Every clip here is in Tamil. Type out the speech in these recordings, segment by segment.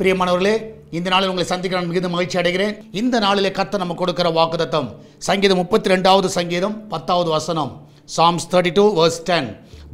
பிரியமானவர்களே, இந்த நாளில் உங்களை சந்திக்க நான் மிகுந்த மகிழ்ச்சி அடைகிறேன். இந்த நாளிலே கர்த்தர் நம்ம கொடுக்கிற வாக்குத்தத்தம் சங்கீதம் 32வது சங்கீதம் 10வது வசனம். Psalms 32 verse 10.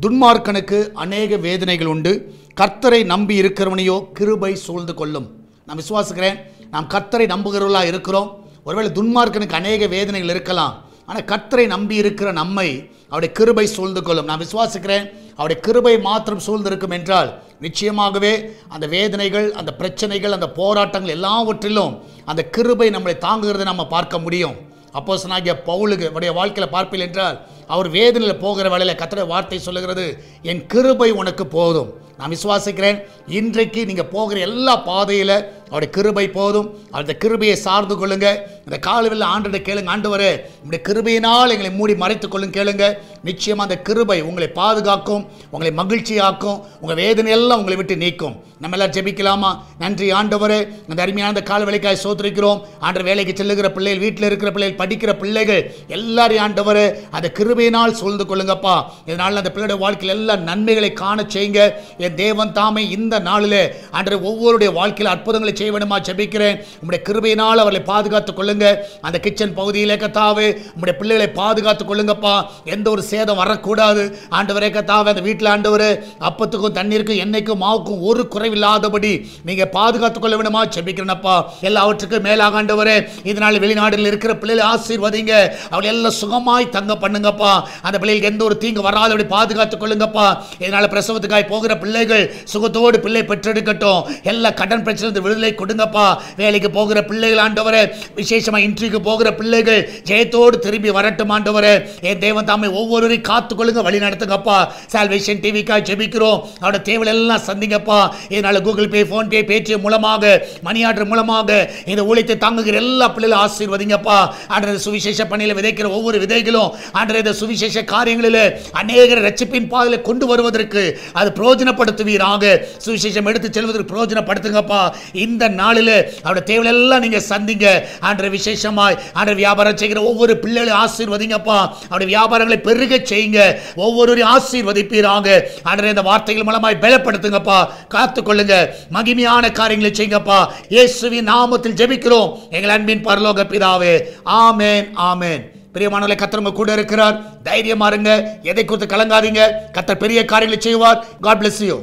துன்மார்க்கனுக்கு அநேக வேதனைகள் உண்டு, கர்த்தரை நம்பி இருக்கிறவனையோ கிருபை சூழ்ந்து கொள்ளும். நான் விசுவாசிக்கிறேன், நாம் கர்த்தரை நம்புகிறவர்களாக இருக்கிறோம். ஒருவேளை துன்மார்க்கனுக்கு அநேக வேதனைகள் இருக்கலாம், ஆனால் கர்த்தரை நம்பி இருக்கிற நம்மை அவருடைய கிருபை சூழ்ந்து கொள்ளும். நான் விசுவாசிக்கிறேன், அவருடைய கிருபை மாத்திரம் சூழ்ந்திருக்கும் என்றால் நிச்சயமாகவே அந்த வேதனைகள், அந்த பிரச்சனைகள், அந்த போராட்டங்கள் எல்லாவற்றிலும் அந்த கிருபை நம்மளை தாங்குகிறதை நம்ம பார்க்க முடியும். அப்போஸ்தலனாகிய பவுலுக்கு உடைய வாழ்க்கையில் பார்ப்பீர்கள் என்றால் அவர் வேதனையில் போகிற வேளையில் கர்த்தருடைய வார்த்தை சொல்லுகிறது, என் கிருபை உனக்கு போதும். நான் விசுவாசிக்கிறேன், இன்றைக்கு நீங்கள் போகிற எல்லா பாதையில் அவருடைய கிருபை போதும். அந்த கிருபையை சார்ந்து கொள்ளுங்க. இந்த காலவில் ஆண்டவரை கேளுங்க, ஆண்டவரே உங்களுடைய கிருபையினால் எங்களை மூடி மறைத்துக் கொள்ளுங்க கேளுங்க. நிச்சயமாக அந்த கிருபை உங்களை பாதுகாக்கும், உங்களை மகிழ்ச்சியாக்கும், உங்கள் வேதனையெல்லாம் உங்களை விட்டு நீக்கும். நம்ம எல்லாம் ஜெபிக்கலாமா? நன்றி ஆண்டவரே, அந்த அருமையான அந்த கால வேலைக்காய் சோத்திரிக்கிறோம். ஆண்டவர் வேலைக்கு செல்லுகிற பிள்ளைகள், வீட்டில் இருக்கிற பிள்ளைகள், படிக்கிற பிள்ளைகள் எல்லாரையும் ஆண்டவரே அந்த கிருபையினால் சூழ்ந்து கொள்ளுங்கப்பா. இதனால் அந்த பிள்ளையுடைய வாழ்க்கையில் எல்லா நன்மைகளை காண செய்யுங்க. என் தேவன் தாமே இந்த நாளில் ஆண்டவர் ஒவ்வொருடைய வாழ்க்கையில் அற்புதங்களை செய்ய வேண்டுமா ஜெபிக்கிறேன். உங்களுடைய கிருபையினால் அவர்களை பாதுகாத்துக் கொள்ளுங்க. அந்த கிச்சன் பகுதியிலே கர்த்தாவே உங்களுடைய பிள்ளைகளை பாதுகாத்துக் கொள்ளுங்கப்பா. எந்த ஒரு சேதம் வரக்கூடாது ஆண்டவரே கர்த்தாவே. அந்த வீட்டில் ஆண்டவரே அப்பத்துக்கும் தண்ணீருக்கும் எண்ணெய்க்கும் மாவுக்கும் ஒரு குறைவில்லாதபடி நீங்க பாதுகாத்துக் கொள்ள வேண்டுமா ஜெபிக்கிறேனப்பா. எல்லாவற்றுக்கும் மேலாக ஆண்டவரே இதனால் வெளிநாடுகளில் இருக்கிற பிள்ளைகளை ஆசீர்வதிங்க. அவளை எல்லாம் சுகமாய் தங்க பண்ணுங்கப்பா. அந்த பிள்ளைகளுக்கு எந்த ஒரு தீங்கு வராதபடி பாதுகாத்துக் கொள்ளுங்கப்பா. இதனால் பிரசவத்துக்காய் போகிற பிள்ளைகள் சுகத்தோடு பிள்ளை பெற்றெடுக்கட்டும். எல்லா கடன் பிரச்சனை விடுதலை கொடுங்கப்பா. வேலைக்கு போகிற பிள்ளைகள் ஆண்டவரே, விசேஷமா இன்டர்வியூக்கு போகிற பிள்ளைகள் ஜெயத்தோடு திரும்பி வரட்டும் ஆண்டவரே. என் தேவன் தாமே ஒவ்வொருவரையும் காத்துக் கொள்ளுங்க, வழி நடத்துங்கப்பா. சால்வேஷன் டிவிக்காக ஜெபிக்கிறோம். அவரோட தேவைகள் எல்லாம் சந்திங்கப்பா. இதனால கூகுள் பே, போன் பே, பேடிஎம் மூலமாக, மணி ஆர்டர் மூலமாக இந்த ஊழியத்தை தாங்குகிற எல்லா பிள்ளைகளும் ஆசீர்வதிங்கப்பா. ஆண்டவரே சுவிசேஷ பணியில் விதைக்கிற ஒவ்வொரு விதைகளும் ஆண்டவரே இந்த சுவிசேஷ காரியங்களில் அநேகர் ரட்சிப்பின் பாதையில் கொண்டு வருவதற்கு அது பிரயோஜனப்படுத்துவீராக. சுவிசேஷம் எடுத்து செல்வதற்கு பிரயோஜனப்படுத்துங்கப்பா. இந்த நாளில் அவருடைய தேவைகள் எல்லாம் நீங்க சந்திங்க ஆண்டவரே. விசேஷமாய் ஆண்டவரே வியாபாரம் செய்கிற ஒவ்வொரு பிள்ளைகளையும் ஆசீர்வதிங்கப்பா. அவருடைய வியாபாரங்களை பெருக செய்யுங்க, ஒவ்வொருவரையும் ஆசீர்வதிப்பீராக. ஆண்டவரே இந்த வார்த்தைகள் மூலமாய் பலப்படுத்துங்கப்பா, காத்துக்கொள்ளுங்க, மகிமையான காரியங்களை செய்யுங்கப்பா. இயேசுவின் நாமத்தில் ஜெபிக்கிறோம் எங்கள் அன்பின் பரலோக பிதாவே, ஆமென் ஆமென். பிரியமானவர்களே, கர்த்தர் உங்க கூட இருக்கிறார். தைரியமா இருங்க, எதை குறித்து கலங்காதீங்க. கர்த்தர் பெரிய காரியங்களை செய்வார். God bless you.